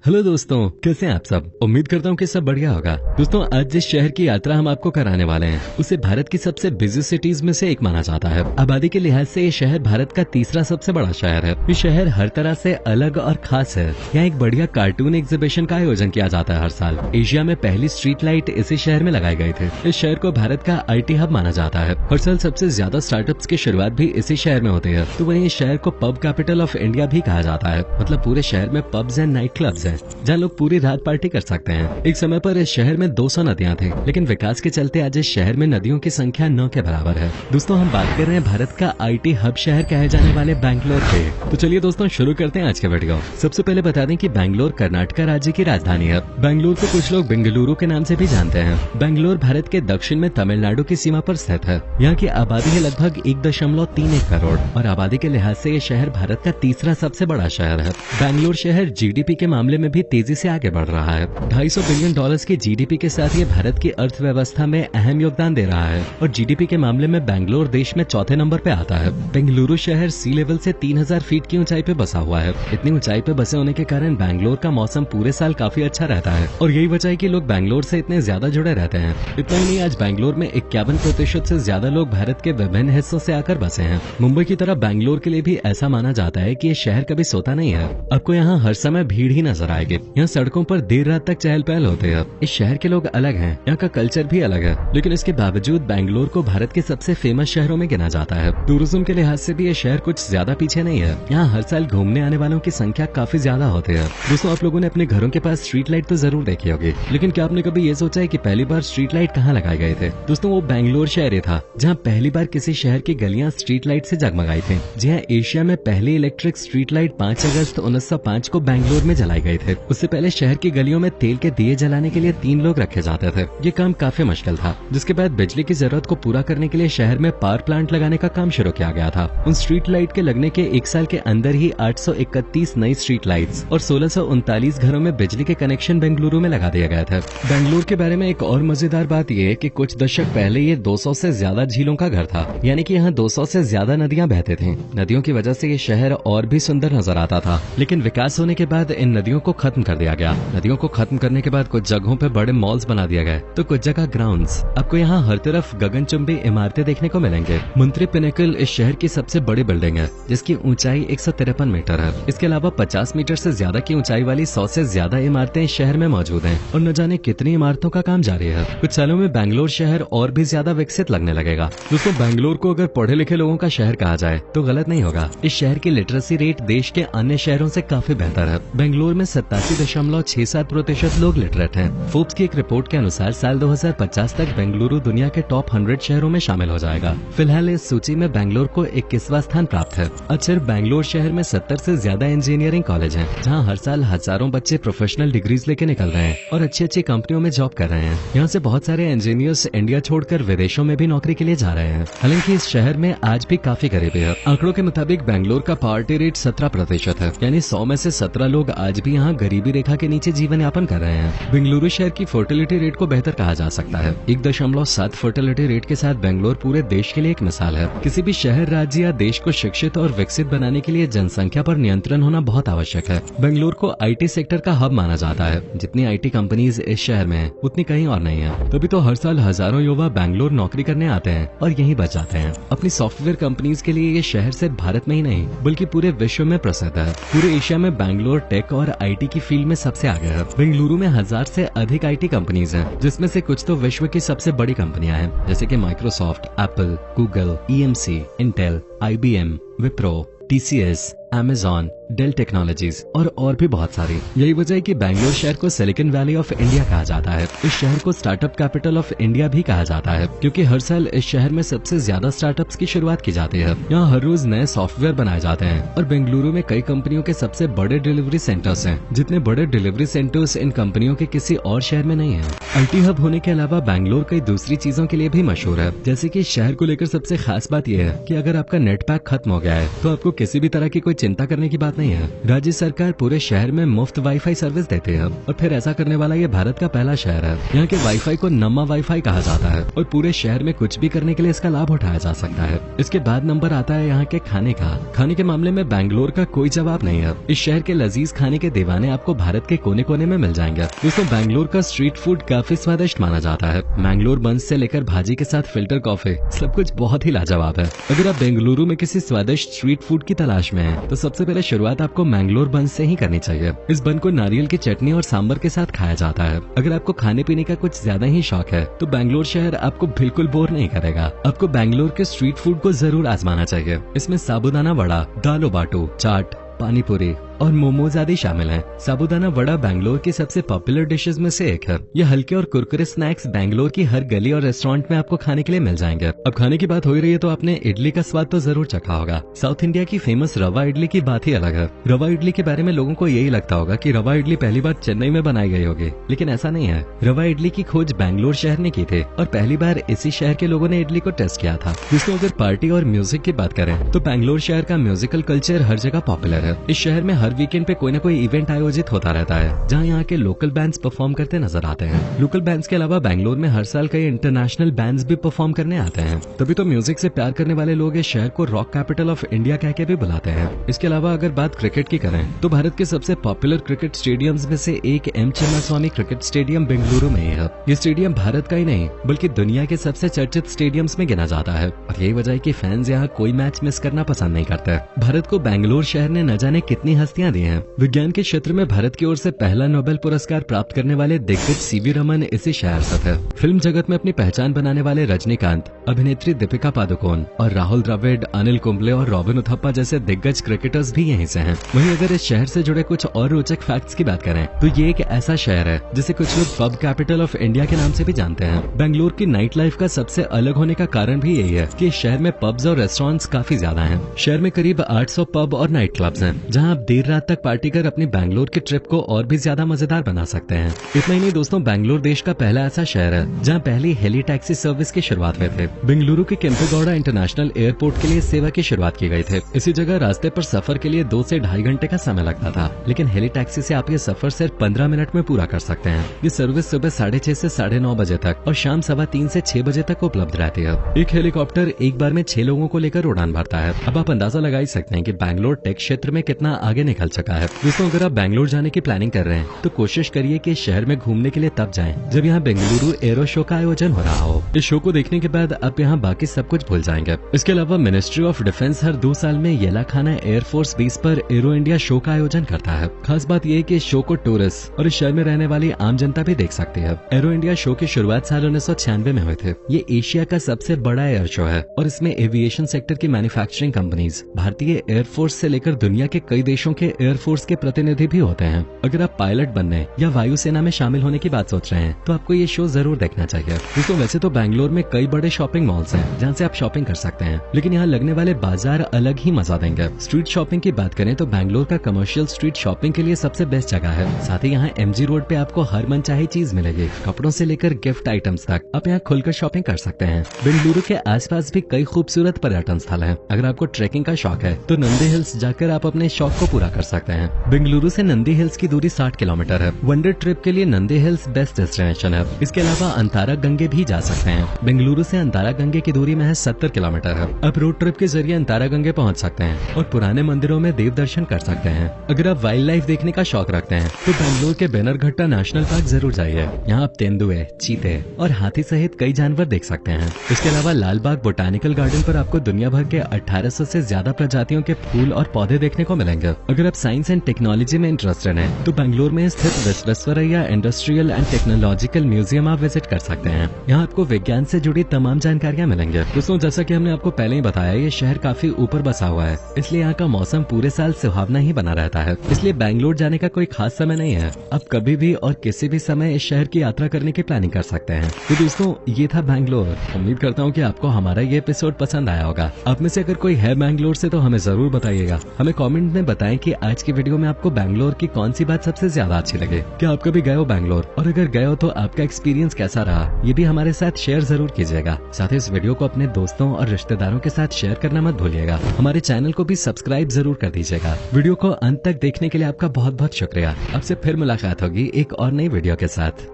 Hello दोस्तों, कैसे हैं आप सब। उम्मीद करता हूँ कि सब बढ़िया होगा। दोस्तों, आज जिस शहर की यात्रा हम आपको कराने वाले हैं उसे भारत की सबसे बिजी सिटीज में से एक माना जाता है। आबादी के लिहाज से ये शहर भारत का तीसरा सबसे बड़ा शहर है। ये शहर हर तरह से अलग और खास है। यहाँ एक बढ़िया कार्टून एग्जीबिशन का आयोजन किया जाता है हर साल। एशिया में पहली स्ट्रीट लाइट इसी शहर में लगाए गए थे। इस शहर को भारत का IT हब माना जाता है। हर साल सबसे ज्यादा स्टार्टअप्स की शुरुआत भी इसी शहर में होती है। तो वहीं इस शहर को पब कैपिटल ऑफ इंडिया भी कहा जाता है। मतलब पूरे शहर में पब्स एंड नाइट क्लब्स हैं, जहाँ लोग पूरी रात पार्टी कर सकते हैं। एक समय पर इस शहर में 200 नदियां थी, लेकिन विकास के चलते आज इस शहर में नदियों की संख्या 9 के बराबर है। दोस्तों, हम बात कर रहे हैं भारत का IT हब शहर कहे जाने वाले बैंगलोर के। तो चलिए दोस्तों, शुरू करते हैं आज के वीडियो। सबसे पहले बता दें कि बैंगलोर कर्नाटक राज्य की राजधानी है। बैंगलोर को कुछ लोग बेंगलुरु के नाम से भी जानते हैं। बैंगलोर भारत के दक्षिण में तमिलनाडु की सीमा पर स्थित है। यहाँ की आबादी है लगभग 1.31 करोड़ और आबादी के लिहाज से ये शहर भारत का तीसरा सबसे बड़ा शहर है। बैंगलोर शहर GDP के मामले में भी तेजी से आगे बढ़ रहा है। $250 बिलियन की GDP के साथ ये भारत की अर्थव्यवस्था में अहम योगदान दे रहा है और GDP के मामले में बैंगलोर देश में चौथे नंबर पे आता है। बेंगलुरु शहर सी लेवल से 3000 फीट की ऊंचाई पे बसा हुआ है। इतनी ऊंचाई पे बसे होने के कारण बैंगलोर का मौसम पूरे साल काफी अच्छा रहता है और यही वजह है कि लोग बैंगलोर से इतने ज्यादा जुड़े रहते हैं। इतना ही नहीं, आज बैंगलोर में 51% से ज्यादा लोग भारत के विभिन्न हिस्सों से आकर बसे हैं। मुंबई की तरह बैंगलोर के लिए भी ऐसा माना जाता है कि ये शहर कभी सोता नहीं है। आपको यहाँ हर समय भीड़ ही नजर आएगी। यहाँ सड़कों पर देर रात तक चहल पहल होते हैं। इस शहर के लोग अलग हैं, यहाँ का कल्चर भी अलग है, लेकिन इसके बावजूद बैंगलोर को भारत के सबसे फेमस शहरों में गिना जाता है। टूरिज्म के लिहाज से भी ये शहर कुछ ज्यादा पीछे नहीं है। यहाँ हर साल घूमने आने वालों की संख्या काफी ज्यादा होती है। दोस्तों, आप लोगों ने अपने घरों के पास स्ट्रीट लाइट तो जरूर देखी होगी, लेकिन क्या आपने कभी ये सोचा है कि पहली बार स्ट्रीट लाइट कहाँ लगाए गए थे। दोस्तों, वो बैंगलोर शहर ही था जहाँ पहली बार किसी शहर की गलियाँ स्ट्रीट लाइट से जगमगाई थी। जी हाँ, एशिया में पहली इलेक्ट्रिक स्ट्रीट लाइट 5 अगस्त 1905 को बैंगलोर में जलाई गई थे। उससे पहले शहर की गलियों में तेल के दिए जलाने के लिए 3 लोग रखे जाते थे। ये काम काफी मुश्किल था, जिसके बाद बिजली की जरूरत को पूरा करने के लिए शहर में पावर प्लांट लगाने का काम शुरू किया गया था। उन स्ट्रीट लाइट के लगने के 1 साल के अंदर ही 831 नई स्ट्रीट लाइट्स और 1639 घरों में बिजली के कनेक्शन बेंगलुरु में लगा दिया गया था। बेंगलुरु के बारे में एक और मजेदार बात यह है कि कुछ दशक पहले ये 200 से ज्यादा झीलों का घर था, यानी कि यहाँ 200 से ज्यादा नदियाँ बहते थे। नदियों की वजह से ये शहर और भी सुंदर नजर आता था, लेकिन विकास होने के बाद इन नदियों को खत्म कर दिया गया। नदियों को खत्म करने के बाद कुछ जगहों पे बड़े मॉल्स बना दिया गए, तो कुछ जगह ग्राउंड्स। आपको यहाँ हर तरफ गगनचुंबी इमारतें देखने को मिलेंगे। मंत्री पिनेकल इस शहर की सबसे बड़ी बिल्डिंग है, जिसकी ऊंचाई 153 मीटर है। इसके अलावा 50 मीटर से ज्यादा की ऊंचाई वाली 100 से ज्यादा इमारतें इस शहर में मौजूद हैं और न जाने कितनी इमारतों का काम जारी है। कुछ सालों में बैंगलोर शहर और भी ज्यादा विकसित लगने लगेगा। दोस्तों, बैंगलोर को अगर पढ़े लिखे लोगों का शहर कहा जाए तो गलत नहीं होगा। इस शहर की लिटरेसी रेट देश के अन्य शहरों से काफी बेहतर है। बैंगलोर में 87.67% लोग लिटरेट हैं। फोर्ब्स की एक रिपोर्ट के अनुसार साल 2050 तक बेंगलुरु दुनिया के टॉप 100 शहरों में शामिल हो जाएगा। फिलहाल इस सूची में बैंगलोर को 21वां स्थान प्राप्त है। आज सिर्फ बैंगलोर शहर में 70 से ज्यादा इंजीनियरिंग कॉलेज हैं, जहां हर साल हजारों बच्चे प्रोफेशनल डिग्रीज लेके निकल रहे हैं और अच्छी अच्छी कंपनियों में जॉब कर रहे हैं। यहाँ से बहुत सारे इंजीनियर्स इंडिया छोड़कर विदेशों में भी नौकरी के लिए जा रहे हैं। हालांकि इस शहर में आज भी काफी गरीबी है। आंकड़ों के मुताबिक बैंगलोर का पॉवर्टी रेट 17% है, यानी 100 में से 17 लोग आज भी यहाँ गरीबी रेखा के नीचे जीवन यापन कर रहे हैं। बेंगलुरु शहर की फर्टिलिटी रेट को बेहतर कहा जा सकता है। 1.7 फर्टिलिटी रेट के साथ बेंगलोर पूरे देश के लिए एक मिसाल है। किसी भी शहर, राज्य या देश को शिक्षित और विकसित बनाने के लिए जनसंख्या पर नियंत्रण होना बहुत आवश्यक है। बेंगलुरु को IT सेक्टर का हब माना जाता है। जितनी IT कंपनीज इस शहर में है, उतनी कहीं और नहीं है। तभी तो हर साल हजारों युवा बैंगलोर नौकरी करने आते हैं और यहीं बच जाते हैं। अपनी सॉफ्टवेयर कंपनीज के लिए ये शहर सिर्फ भारत में ही नहीं बल्कि पूरे विश्व में प्रसिद्ध है। पूरे एशिया में बैंगलोर टेक और IT की फील्ड में सबसे आगे है। बेंगलुरु में 1000 से अधिक IT कंपनीज हैं, जिसमें से कुछ तो विश्व की सबसे बड़ी कंपनियां हैं, जैसे कि Microsoft, Apple, Google, EMC, Intel, IBM, Wipro, TCS, Amazon, Dell technologies और भी बहुत सारी। यही वजह है कि बैंगलोर शहर को सिलिकॉन वैली ऑफ इंडिया कहा जाता है। इस शहर को स्टार्टअप कैपिटल ऑफ इंडिया भी कहा जाता है, क्योंकि हर साल इस शहर में सबसे ज्यादा स्टार्टअप्स की शुरुआत की जाती है। यहाँ हर रोज नए सॉफ्टवेयर बनाए जाते हैं और बेंगलुरु में कई कंपनियों के सबसे बड़े डिलीवरी सेंटर्स हैं, जितने बड़े डिलीवरी सेंटर्स इन कंपनियों के किसी और शहर में नहीं है। IT हब होने के अलावा बैंगलोर कई दूसरी चीजों के लिए भी मशहूर है। जैसे कि शहर को लेकर सबसे खास बात यह है कि अगर आपका नेट पैक खत्म हो गया है तो आपको किसी भी तरह की कोई चिंता करने की बात नहीं है। राज्य सरकार पूरे शहर में मुफ्त वाईफाई सर्विस देती है और फिर ऐसा करने वाला ये भारत का पहला शहर है। यहाँ के वाईफाई को नम्मा वाईफाई कहा जाता है और पूरे शहर में कुछ भी करने के लिए इसका लाभ उठाया जा सकता है। इसके बाद नंबर आता है यहाँ के खाने का। खाने के मामले में बैंगलोर का कोई जवाब नहीं है। इस शहर के लजीज खाने के दीवाने आपको भारत के कोने कोने में मिल जाएंगे। दोस्तों, बैंगलोर का स्ट्रीट फूड काफी स्वादिष्ट माना जाता है। मैंगलोर बंस से लेकर भाजी के साथ फिल्टर कॉफी, सब कुछ बहुत ही लाजवाब है। अगर आप बेंगलुरु में किसी स्वादिष्ट स्ट्रीट फूड की तलाश में हैं, तो सबसे पहले शुरुआत आपको मैंगलोर बंस से ही करनी चाहिए। इस बन को नारियल की चटनी और सांबर के साथ खाया जाता है। अगर आपको खाने पीने का कुछ ज्यादा ही शौक है तो बैंगलोर शहर आपको बिल्कुल बोर नहीं करेगा। आपको बैंगलोर के स्ट्रीट फूड को जरूर आजमाना चाहिए। इसमें साबूदाना वड़ा, दाल बाटू, चाट, पानी पूरी और मोमोज आदि शामिल हैं। साबूदाना वड़ा बैंगलोर की सबसे पॉपुलर डिशेस में से एक है। ये हल्के और कुरकुरे स्नैक्स बैंगलोर की हर गली और रेस्टोरेंट में आपको खाने के लिए मिल जाएंगे। अब खाने की बात हो रही है तो आपने इडली का स्वाद तो जरूर चखा होगा। साउथ इंडिया की फेमस रवा इडली की बात ही अलग है। रवा इडली के बारे में लोगों को यही लगता होगा कि रवा इडली पहली बार चेन्नई में बनाई गई होगी, लेकिन ऐसा नहीं है। रवा इडली की खोज बैंगलोर शहर ने की थी और पहली बार इसी शहर के लोगों ने इडली को टेस्ट किया था। दोस्तों, अगर पार्टी और म्यूजिक की बात करें तो बैंगलोर शहर का म्यूजिकल कल्चर हर जगह पॉपुलर है। इस शहर में हर वीकेंड पे कोई न कोई इवेंट आयोजित होता रहता है जहां यहाँ के लोकल बैंड्स परफॉर्म करते नजर आते हैं। लोकल बैंड्स के अलावा बैंगलोर में हर साल कई इंटरनेशनल बैंड्स भी परफॉर्म करने आते हैं। तभी तो म्यूजिक से प्यार करने वाले लोग इस शहर को रॉक कैपिटल ऑफ इंडिया कह के भी बुलाते हैं। इसके अलावा अगर बात क्रिकेट की करें तो भारत के सबसे पॉपुलर क्रिकेट स्टेडियम्स में से एक M Chinnaswamy cricket stadium Bengaluru में है। ये स्टेडियम भारत का ही नहीं बल्कि दुनिया के सबसे चर्चित स्टेडियम्स में गिना जाता है और यही वजह है कि फैंस यहाँ कोई मैच मिस करना पसंद नहीं करते। भारत को बैंगलोर शहर ने न जाने कितनी हस्तियां दी हैं। विज्ञान के क्षेत्र में भारत की ओर से पहला नोबेल पुरस्कार प्राप्त करने वाले दिग्गज सीवी रमन इसी शहर से थे। फिल्म जगत में अपनी पहचान बनाने वाले रजनीकांत, अभिनेत्री दीपिका पादुकोण और राहुल द्रविड़, अनिल कुंबले और रॉबिन उथप्पा जैसे दिग्गज क्रिकेटर्स भी यहीं से हैं। वहीं अगर इस शहर से जुड़े कुछ और रोचक फैक्ट्स की बात करें तो ये एक ऐसा शहर है जिसे कुछ लोग पब कैपिटल ऑफ इंडिया के नाम से भी जानते हैं। बेंगलुरु की नाइट लाइफ का सबसे अलग होने का कारण भी यही है कि इस शहर में पब्स और रेस्टोरेंट्स काफी ज्यादा हैं। शहर में करीब 800 पब और नाइट क्लब्स हैं जहां आप देर रात तक पार्टी कर अपनी बैंगलोर की ट्रिप को और भी ज्यादा मजेदार बना सकते हैं। इतना ही नहीं दोस्तों, बैंगलोर देश का पहला ऐसा शहर है जहां पहली हेली टैक्सी सर्विस की शुरुआत हुई थी। बेंगलुरु के केम्पेगौड़ा इंटरनेशनल एयरपोर्ट के लिए सेवा की शुरुआत की गई थी। इसी जगह रास्ते पर सफर के लिए 2 से ढाई घंटे का समय लगता था, लेकिन हेली टैक्सी से आप ये सफर सिर्फ 15 मिनट में पूरा कर सकते हैं। ये सर्विस सुबह 6:30 से 9:30 बजे तक और शाम 3:15 से 6 बजे तक उपलब्ध रहती है। एक हेलीकॉप्टर एक बार में 6 लोगों को लेकर उड़ान भरता है। अब आप अंदाजा लगा ही सकते हैं कि बैंगलोर टेक क्षेत्र में कितना आगे निकल चुका है। दोस्तों, अगर आप बैंगलोर जाने की प्लानिंग कर रहे हैं तो कोशिश करिए कि शहर में घूमने के लिए तब जाएं जब यहाँ बेंगलुरु एरो शो का आयोजन हो रहा हो। इस शो को देखने के बाद आप यहाँ बाकी सब कुछ भूल जाएंगे। इसके अलावा मिनिस्ट्री ऑफ डिफेंस हर 2 साल में येलाखाना एयरफोर्स बेस पर एरो इंडिया शो का आयोजन करता है। खास बात यह कि इस शो को टूरिस्ट और इस शहर में रहने वाली आम जनता भी देख सकती है। एरो इंडिया शो की शुरुआत साल 1996 में हुई थी। ये एशिया का सबसे बड़ा एयर शो है और इसमें एविएशन सेक्टर की मैन्युफैक्चरिंग कंपनीज, भारतीय एयरफोर्स से लेकर दुनिया के कई देशों के एयरफोर्स के प्रतिनिधि भी होते हैं। अगर आप पायलट बनने या वायुसेना में शामिल होने की बात सोच रहे हैं तो आपको ये शो जरूर देखना चाहिए। दोस्तों, वैसे तो बैंगलोर में कई बड़े शॉपिंग मॉल्स हैं जहाँ से आप शॉपिंग कर सकते हैं, लेकिन यहाँ लगने वाले बाजार अलग ही मजा देंगे। स्ट्रीट शॉपिंग की बात करें तो बैंगलोर का कमर्शियल स्ट्रीट शॉपिंग के लिए सबसे बेस्ट जगह है। साथ ही यहाँ एमजी रोड पे आपको हर मनचाही चीज मिलेगी, कपड़ों से लेकर गिफ्ट आइटम्स तक आप यहाँ खुलकर शॉपिंग कर सकते हैं। बेंगलुरु के आसपास भी कई खूबसूरत पर्यटन स्थल हैं। अगर आपको ट्रैकिंग का शौक है तो नंदी हिल्स जाकर आप अपने शौक को पूरा कर सकते हैं। बेंगलुरु से नंदी हिल्स की दूरी 60 किलोमीटर है। वनडे ट्रिप के लिए नंदी हिल्स बेस्ट डेस्टिनेशन है। इसके अलावा अंतारा गंगे भी जा सकते हैं। बेंगलुरु से अंतारा गंगे की दूरी महज 70 किलोमीटर है। आप रोड ट्रिप के जरिए अंतारा गंगे पहुंच सकते हैं और पुराने मंदिरों में देव दर्शन कर सकते हैं। अगर आप वाइल्ड लाइफ देखने का शौक रखते हैं तो बेंगलुरु के बेनरघट्टा नेशनल पार्क जरूर जाइए। यहाँ आप तेंदुए, चीते और हाथी सहित कई जानवर देख सकते हैं। इसके अलावा लालबाग बोटानिकल गार्डन पर आपको दुनिया भर के 1800 से ज्यादा प्रजातियों के फूल और पौधे देखने को मिलेंगे। अगर आप साइंस एंड टेक्नोलॉजी में इंटरेस्टेड हैं तो बेंगलुरु में स्थित Visvesvaraya industrial and technological museum आप विजिट कर सकते हैं। यहाँ आपको विज्ञान से जुड़ी तमाम जानकारियाँ मिलेंगे। दोस्तों, जैसा कि हमने आपको पहले ही बताया, ये शहर काफी ऊपर बसा हुआ है, इसलिए यहाँ का मौसम पूरे साल सुहावना ही बना रहता है। इसलिए बैंगलोर जाने का कोई खास समय नहीं है। आप कभी भी और किसी भी समय इस शहर की यात्रा करने की प्लानिंग कर सकते हैं। तो दोस्तों, ये था बैंगलोर। उम्मीद करता हूँ कि आपको हमारा ये एपिसोड पसंद आया होगा। आप में से अगर कोई है बैंगलोर से तो हमें जरूर बताइएगा। हमें कमेंट में बताएं कि कि आज की वीडियो में आपको बैंगलोर की कौन सी बात सबसे ज्यादा अच्छी लगे। क्या आप कभी गए हो बैंगलोर, और अगर गए हो तो आपका एक्सपीरियंस कैसा रहा, ये भी हमारे साथ शेयर जरूर कीजिएगा। साथ ही इस वीडियो को अपने दोस्तों और रिश्तेदारों के साथ शेयर करना मत भूलिएगा। हमारे चैनल को भी सब्सक्राइब जरूर कर दीजिएगा। वीडियो को अंत तक देखने के लिए आपका बहुत बहुत शुक्रिया। अब से फिर मुलाकात होगी एक और नई वीडियो के साथ।